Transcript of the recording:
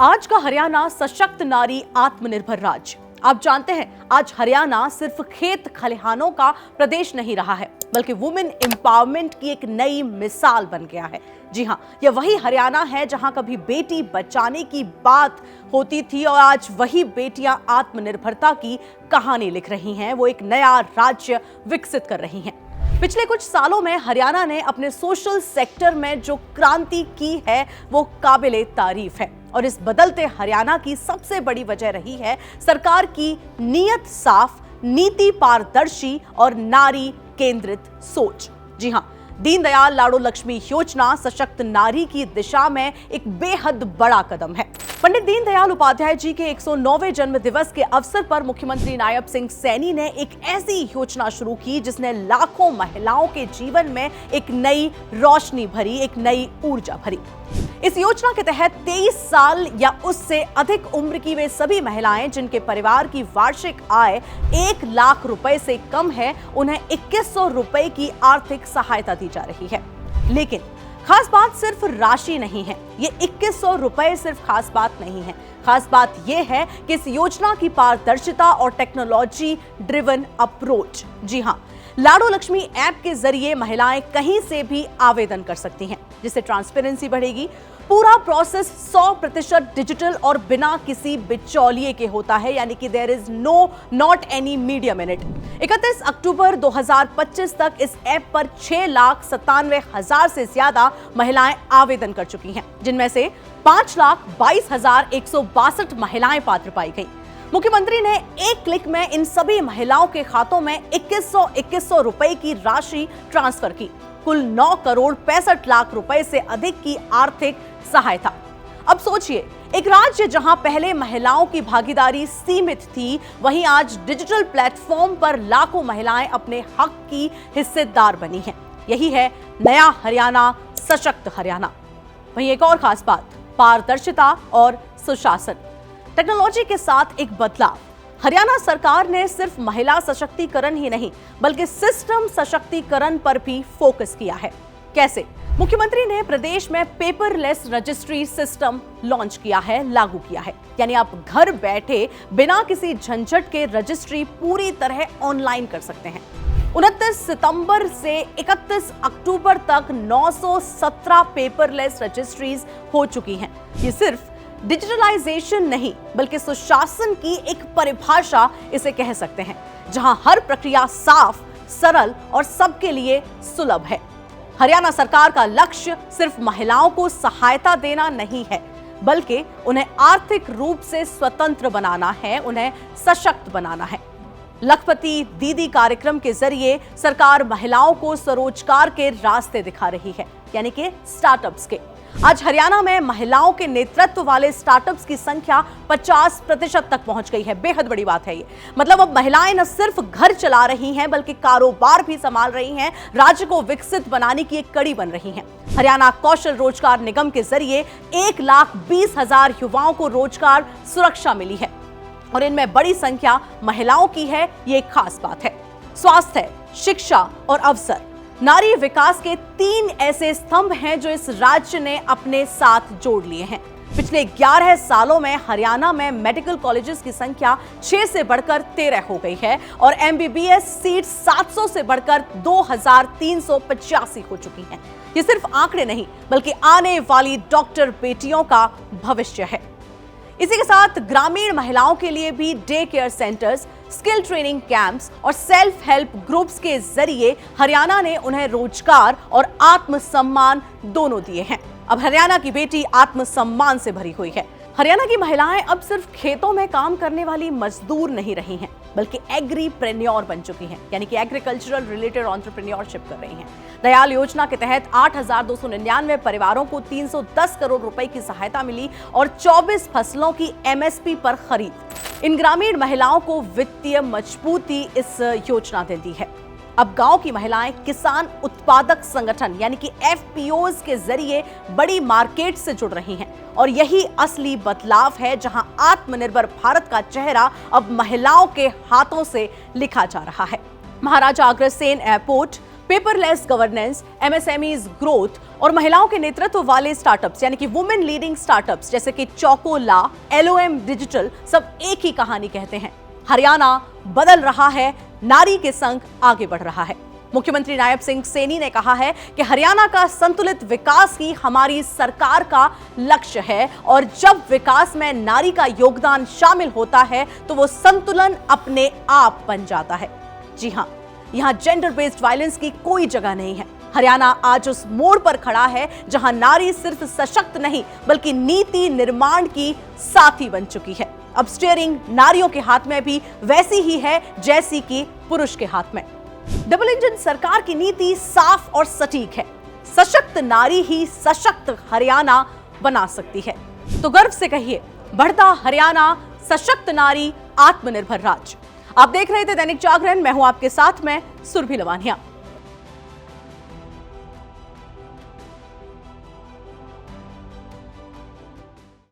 आज का हरियाणा सशक्त नारी आत्मनिर्भर राज्य। आप जानते हैं आज हरियाणा सिर्फ खेत खलिहानों का प्रदेश नहीं रहा है, बल्कि वुमेन एम्पावरमेंट की एक नई मिसाल बन गया है। जी हां, यह वही हरियाणा है जहां कभी बेटी बचाने की बात होती थी और आज वही बेटियां आत्मनिर्भरता की कहानी लिख रही हैं। वो एक नया राज्य विकसित कर रही हैं। पिछले कुछ सालों में हरियाणा ने अपने सोशल सेक्टर में जो क्रांति की है वो काबिले तारीफ है और इस बदलते हरियाणा की सबसे बड़ी वजह रही है सरकार की नीयत साफ, नीति पारदर्शी और नारी केंद्रित सोच। जी हां, दीनदयाल लाडो लक्ष्मी योजना सशक्त नारी की दिशा में एक बेहद बड़ा कदम है। पंडित दीनदयाल उपाध्याय जी के 109वें जन्म दिवस के अवसर पर मुख्यमंत्री नायब सिंह सैनी ने एक ऐसी योजना शुरू की जिसने लाखों महिलाओं के जीवन में एक नई रोशनी भरी, एक नई ऊर्जा भरी। इस योजना के तहत 23 साल या उससे अधिक उम्र की वे सभी महिलाएं जिनके परिवार की वार्षिक आय 1 लाख रुपए से कम है, उन्हें 2100 रुपए की आर्थिक सहायता दी जा रही है। लेकिन खास बात सिर्फ राशि नहीं है, ये 2100 रुपए सिर्फ खास बात नहीं है। खास बात यह है कि इस योजना की पारदर्शिता और टेक्नोलॉजी ड्रिवन अप्रोच। जी हां, लाडो लक्ष्मी ऐप के जरिए महिलाएं कहीं से भी आवेदन कर सकती हैं, जिससे ट्रांसपेरेंसी बढ़ेगी। पूरा प्रोसेस 100% डिजिटल और बिना किसी बिचौलिए के होता है, यानी कि there is not any medium in it. 31 October 2025 तक इस ऐप पर 6,97,000 से ज्यादा महिलाएं आवेदन कर चुकी हैं, जिनमें से 5,22,162 महिलाएं पात्र पाई गई। मुख्यमंत्री ने एक क्लिक में इन सभी महिलाओं के खातों में 2100 रुपए की राशि ट्रांसफर की। कुल 9 करोड़ 65 लाख रुपए से अधिक की आर्थिक सहायता। अब सोचिए, एक राज्य जहां पहले महिलाओं की भागीदारी सीमित थी, वहीं आज डिजिटल प्लेटफॉर्म पर लाखों महिलाएं अपने हक की हिस्सेदार बनी हैं। यही है नया हरियाणा, सशक्त हरियाणा। वहीं एक और खास बात, पारदर्शिता और सुशासन। टेक्नोलॉजी के साथ एक बदलाव। हरियाणा सरकार ने सिर्फ महिला सशक्तिकरण ही नहीं, बल्कि सिस्टम सशक्तिकरण पर भी फोकस किया है। कैसे? मुख्यमंत्री ने प्रदेश में पेपरलेस रजिस्ट्री सिस्टम लॉन्च किया है, लागू किया है। यानी आप घर बैठे बिना किसी झंझट के रजिस्ट्री पूरी तरह ऑनलाइन कर सकते हैं। 29 सितंबर से 31 अक्टूबर तक 917 पेपरलेस रजिस्ट्रीज हो चुकी हैं। ये सिर्फ डिजिटलाइजेशन नहीं, बल्कि सुशासन की एक परिभाषा इसे कह सकते हैं, जहां हर प्रक्रिया साफ, सरल और सबके लिए सुलभ है। हरियाणा सरकार का लक्ष्य सिर्फ महिलाओं को सहायता देना नहीं है, बल्कि उन्हें आर्थिक रूप से स्वतंत्र बनाना है, उन्हें सशक्त बनाना है। लखपति दीदी कार्यक्रम के जरिए सरकार महिलाओं को स्वरोजगार के रास्ते दिखा रही है, यानी कि स्टार्टअप्स के। आज हरियाणा में महिलाओं के नेतृत्व वाले स्टार्टअप्स की संख्या 50% तक पहुंच गई है। बेहद बड़ी बात है ये। मतलब अब महिलाएं न सिर्फ घर चला रही हैं, बल्कि कारोबार भी संभाल रही हैं, राज्य को विकसित बनाने की एक कड़ी बन रही हैं। हरियाणा कौशल रोजगार निगम के जरिए 1,20,000 युवाओं को रोजगार सुरक्षा मिली है और इनमें बड़ी संख्या महिलाओं की है। ये एक खास बात है। स्वास्थ्य, शिक्षा और अवसर, नारी विकास के 3 ऐसे स्तंभ हैं जो इस राज्य ने अपने साथ जोड़ लिए हैं। पिछले 11 सालों में हरियाणा में मेडिकल कॉलेजेस की संख्या 6 से बढ़कर 13 हो गई है और MBBS सीट 700 से बढ़कर 2,385 हो चुकी हैं। ये सिर्फ आंकड़े नहीं, बल्कि आने वाली डॉक्टर बेटियों का भविष्य है। इसी के साथ ग्रामीण महिलाओं के लिए भी day care centres, skill training camps और सेल्फ हेल्प ग्रुप्स के जरिए हरियाणा ने उन्हें रोजगार और आत्मसम्मान दोनों दिए हैं। अब हरियाणा की बेटी आत्मसम्मान से भरी हुई है। हरियाणा की महिलाएं अब सिर्फ खेतों में काम करने वाली मजदूर नहीं रही हैं, बल्कि एग्रीप्रेन्योर बन चुकी हैं, यानी कि एग्रीकल्चरल रिलेटेड एंटरप्रेन्योरशिप कर रही हैं। दयाल योजना के तहत 8,299 परिवारों को 310 करोड़ रुपए की सहायता मिली और 24 फसलों की MSP पर खरीद। इन ग्रामीण महिलाओं को वित्तीय मजबूती इस योजना देती है। अब गांव की महिलाएं किसान उत्पादक संगठन यानी कि FPOs के जरिए बड़ी मार्केट से जुड़ रही हैं और यही असली बदलाव है, जहां आत्मनिर्भर भारत का चेहरा अब महिलाओं के हाथों से लिखा जा रहा है। Maharaja Agrasen airport, paperless governance, MSMEs growth और महिलाओं के नेतृत्व वाले स्टार्टअप्स यानी कि वुमेन लीडिंग स्टार्टअप्स जैसे कि चौकोला, LOM डिजिटल सब एक ही कहानी कहते हैं। हरियाणा बदल रहा है, नारी के संग आगे बढ़ रहा है। मुख्यमंत्री नायब सिंह सैनी ने कहा है कि हरियाणा का संतुलित विकास ही हमारी सरकार का लक्ष्य है और जब विकास में नारी का योगदान शामिल होता है तो वो संतुलन अपने आप बन जाता है। जी हां, यहां जेंडर बेस्ड वायलेंस की कोई जगह नहीं है। हरियाणा आज उस मोड़ पर खड़ा है जहां नारी सिर्फ सशक्त नहीं बल्कि नीति निर्माण की साथी बन चुकी है। अब स्टीयरिंग नारियों के हाथ में भी वैसी ही है जैसी कि पुरुष के हाथ में। डबल इंजन सरकार की नीति साफ और सटीक है। सशक्त नारी ही सशक्त हरियाणा बना सकती है। तो गर्व से कहिए, बढ़ता हरियाणा, सशक्त नारी, आत्मनिर्भर राज्य। आप देख रहे थे दैनिक जागरण, मैं हूं आपके साथ में सुरभि लवानिया।